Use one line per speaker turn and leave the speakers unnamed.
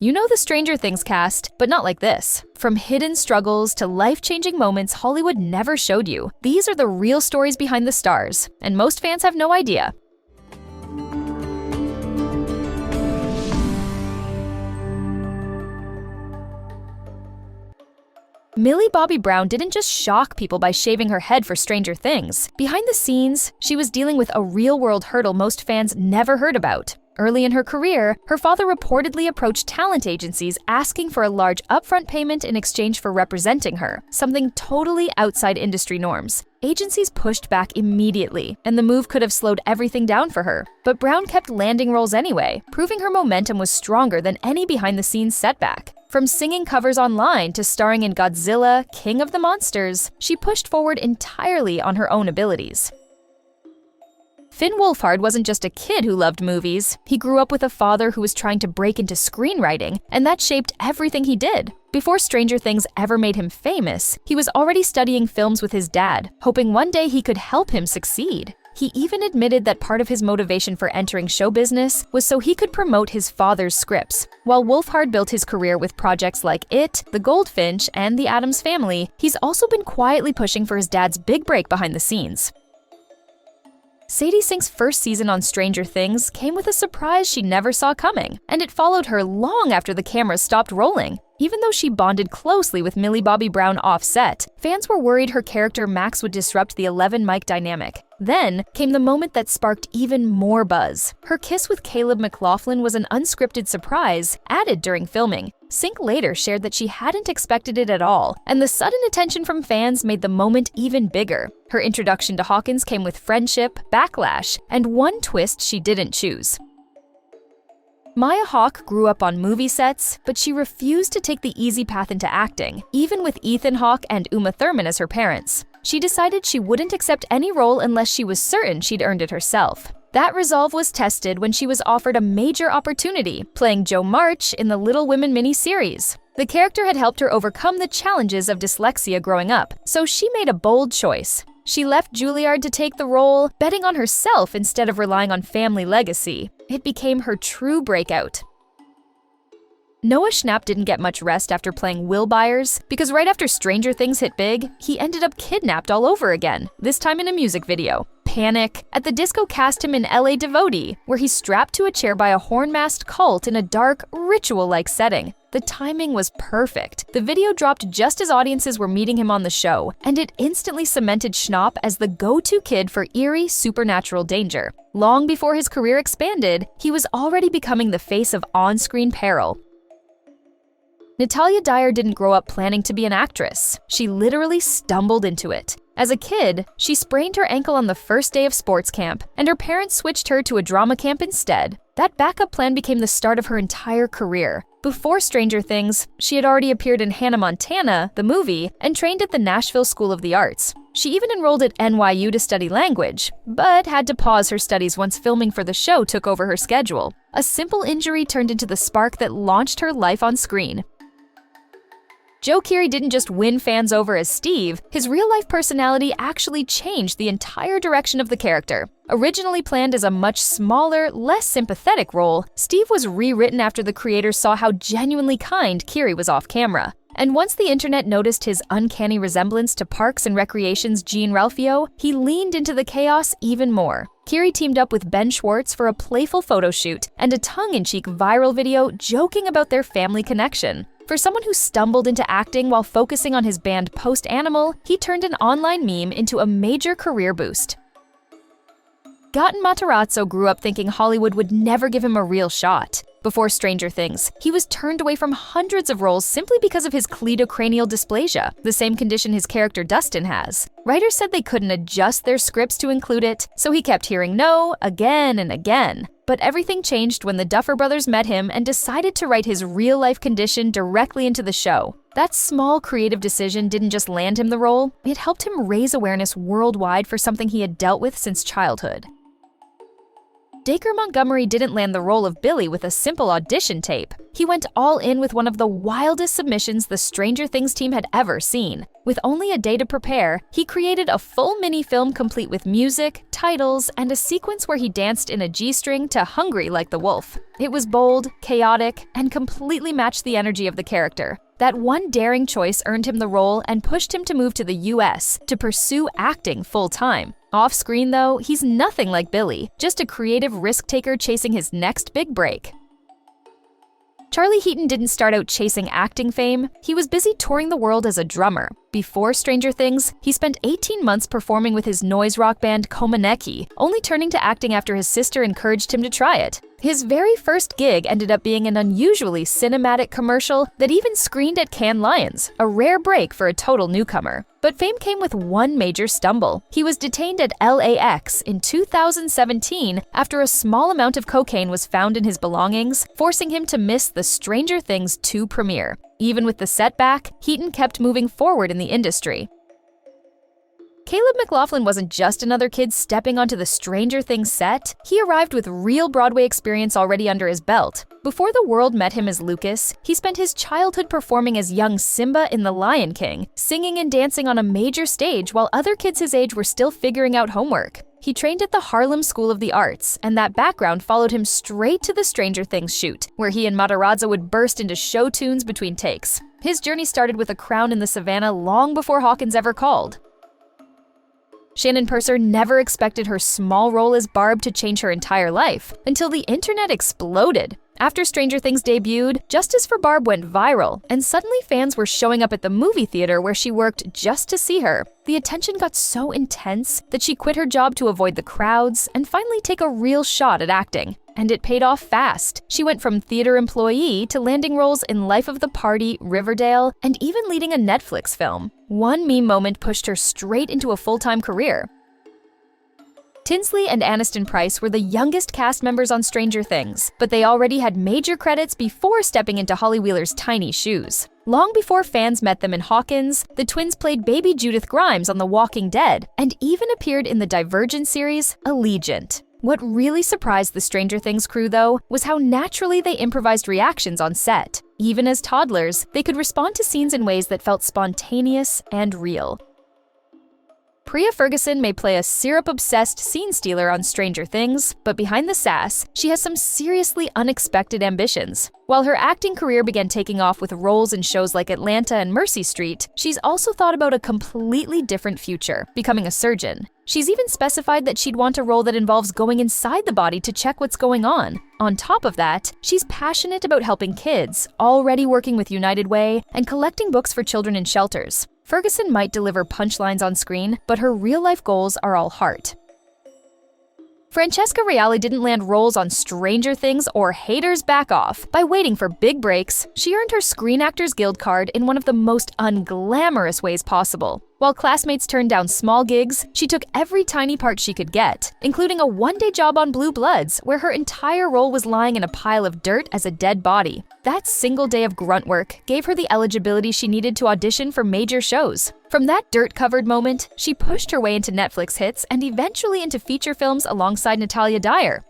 You know the Stranger Things cast, but not like this. From hidden struggles to life-changing moments Hollywood never showed you, these are the real stories behind the stars, and most fans have no idea. Millie Bobby Brown didn't just shock people by shaving her head for Stranger Things. Behind the scenes, she was dealing with a real-world hurdle most fans never heard about. Early in her career, her father reportedly approached talent agencies asking for a large upfront payment in exchange for representing her, something totally outside industry norms. Agencies pushed back immediately, and the move could have slowed everything down for her. But Brown kept landing roles anyway, proving her momentum was stronger than any behind-the-scenes setback. From singing covers online to starring in Godzilla, King of the Monsters, she pushed forward entirely on her own abilities. Finn Wolfhard wasn't just a kid who loved movies. He grew up with a father who was trying to break into screenwriting, and that shaped everything he did. Before Stranger Things ever made him famous, he was already studying films with his dad, hoping one day he could help him succeed. He even admitted that part of his motivation for entering show business was so he could promote his father's scripts. While Wolfhard built his career with projects like It, The Goldfinch, and The Addams Family, he's also been quietly pushing for his dad's big break behind the scenes. Sadie Sink's first season on Stranger Things came with a surprise she never saw coming, and it followed her long after the cameras stopped rolling. Even though she bonded closely with Millie Bobby Brown off-set, fans were worried her character Max would disrupt the 11-mic dynamic. Then came the moment that sparked even more buzz. Her kiss with McLaughlin was an unscripted surprise added during filming. Sink later shared that she hadn't expected it at all, and the sudden attention from fans made the moment even bigger. Her introduction to Hawkins came with friendship, backlash, and one twist she didn't choose. Maya Hawke grew up on movie sets, but she refused to take the easy path into acting, even with Ethan Hawke and Uma Thurman as her parents. She decided she wouldn't accept any role unless she was certain she'd earned it herself. That resolve was tested when she was offered a major opportunity, playing Jo March in the Little Women miniseries. The character had helped her overcome the challenges of dyslexia growing up, so she made a bold choice. She left Juilliard to take the role, betting on herself instead of relying on family legacy. It became her true breakout. Noah Schnapp didn't get much rest after playing Will Byers, because right after Stranger Things hit big, he ended up kidnapped all over again, this time in a music video. Panic! At the disco cast him in LA Devotee, where he's strapped to a chair by a horn-masked cult in a dark, ritual-like setting. The timing was perfect. The video dropped just as audiences were meeting him on the show, and it instantly cemented Schnapp as the go-to kid for eerie, supernatural danger. Long before his career expanded, he was already becoming the face of on-screen peril. Natalia Dyer didn't grow up planning to be an actress. She literally stumbled into it. As a kid, she sprained her ankle on the first day of sports camp, and her parents switched her to a drama camp instead. That backup plan became the start of her entire career. Before Stranger Things, she had already appeared in Hannah Montana, the movie, and trained at the Nashville School of the Arts. She even enrolled at NYU to study language, but had to pause her studies once filming for the show took over her schedule. A simple injury turned into the spark that launched her life on screen. Joe Keery didn't just win fans over as Steve, his real-life personality actually changed the entire direction of the character. Originally planned as a much smaller, less sympathetic role, Steve was rewritten after the creators saw how genuinely kind Keery was off-camera. And once the internet noticed his uncanny resemblance to Parks and Recreation's Gene Ralphio, he leaned into the chaos even more. Keery teamed up with Ben Schwartz for a playful photo shoot and a tongue-in-cheek viral video joking about their family connection. For someone who stumbled into acting while focusing on his band Post-Animal, he turned an online meme into a major career boost. Gaten Matarazzo grew up thinking Hollywood would never give him a real shot. Before Stranger Things, he was turned away from hundreds of roles simply because of his cleidocranial dysplasia, the same condition his character Dustin has. Writers said they couldn't adjust their scripts to include it, so he kept hearing no again and again. But everything changed when the Duffer Brothers met him and decided to write his real-life condition directly into the show. That small creative decision didn't just land him the role, it helped him raise awareness worldwide for something he had dealt with since childhood. Dacre Montgomery didn't land the role of Billy with a simple audition tape. He went all in with one of the wildest submissions the Stranger Things team had ever seen. With only a day to prepare, he created a full mini-film complete with music, titles, and a sequence where he danced in a G-string to Hungry Like the Wolf. It was bold, chaotic, and completely matched the energy of the character. That one daring choice earned him the role and pushed him to move to the US to pursue acting full-time. Off-screen, though, he's nothing like Billy, just a creative risk-taker chasing his next big break. Charlie Heaton didn't start out chasing acting fame. He was busy touring the world as a drummer. Before Stranger Things, he spent 18 months performing with his noise rock band Komaneki, only turning to acting after his sister encouraged him to try it. His very first gig ended up being an unusually cinematic commercial that even screened at Cannes Lions, a rare break for a total newcomer. But fame came with one major stumble. He was detained at LAX in 2017 after a small amount of cocaine was found in his belongings, forcing him to miss the Stranger Things 2 premiere. Even with the setback, Heaton kept moving forward in the industry. Caleb McLaughlin wasn't just another kid stepping onto the Stranger Things set. He arrived with real Broadway experience already under his belt. Before the world met him as Lucas, he spent his childhood performing as young Simba in The Lion King, singing and dancing on a major stage while other kids his age were still figuring out homework. He trained at the Harlem School of the Arts, and that background followed him straight to the Stranger Things shoot, where he and Matarazzo would burst into show tunes between takes. His journey started with a crown in the savannah long before Hawkins ever called. Shannon Purser never expected her small role as Barb to change her entire life, until the internet exploded. After Stranger Things debuted, Justice for Barb went viral, and suddenly fans were showing up at the movie theater where she worked just to see her. The attention got so intense that she quit her job to avoid the crowds and finally take a real shot at acting. And it paid off fast. She went from theater employee to landing roles in Life of the Party, Riverdale, and even leading a Netflix film. One meme moment pushed her straight into a full-time career. Tinsley and Aniston Price were the youngest cast members on Stranger Things, but they already had major credits before stepping into Holly Wheeler's tiny shoes. Long before fans met them in Hawkins, the twins played baby Judith Grimes on The Walking Dead, and even appeared in the Divergent series, Allegiant. What really surprised the Stranger Things crew, though, was how naturally they improvised reactions on set. Even as toddlers, they could respond to scenes in ways that felt spontaneous and real. Priya Ferguson may play a syrup-obsessed scene stealer on Stranger Things, but behind the sass, she has some seriously unexpected ambitions. While her acting career began taking off with roles in shows like Atlanta and Mercy Street, she's also thought about a completely different future, becoming a surgeon. She's even specified that she'd want a role that involves going inside the body to check what's going on. On top of that, she's passionate about helping kids, already working with United Way, and collecting books for children in shelters. Ferguson might deliver punchlines on screen, but her real-life goals are all heart. Francesca Reale didn't land roles on Stranger Things or Haters Back Off. By waiting for big breaks, she earned her Screen Actors Guild card in one of the most unglamorous ways possible. While classmates turned down small gigs, she took every tiny part she could get, including a one-day job on Blue Bloods, where her entire role was lying in a pile of dirt as a dead body. That single day of grunt work gave her the eligibility she needed to audition for major shows. From that dirt-covered moment, she pushed her way into Netflix hits and eventually into feature films alongside Natalia Dyer.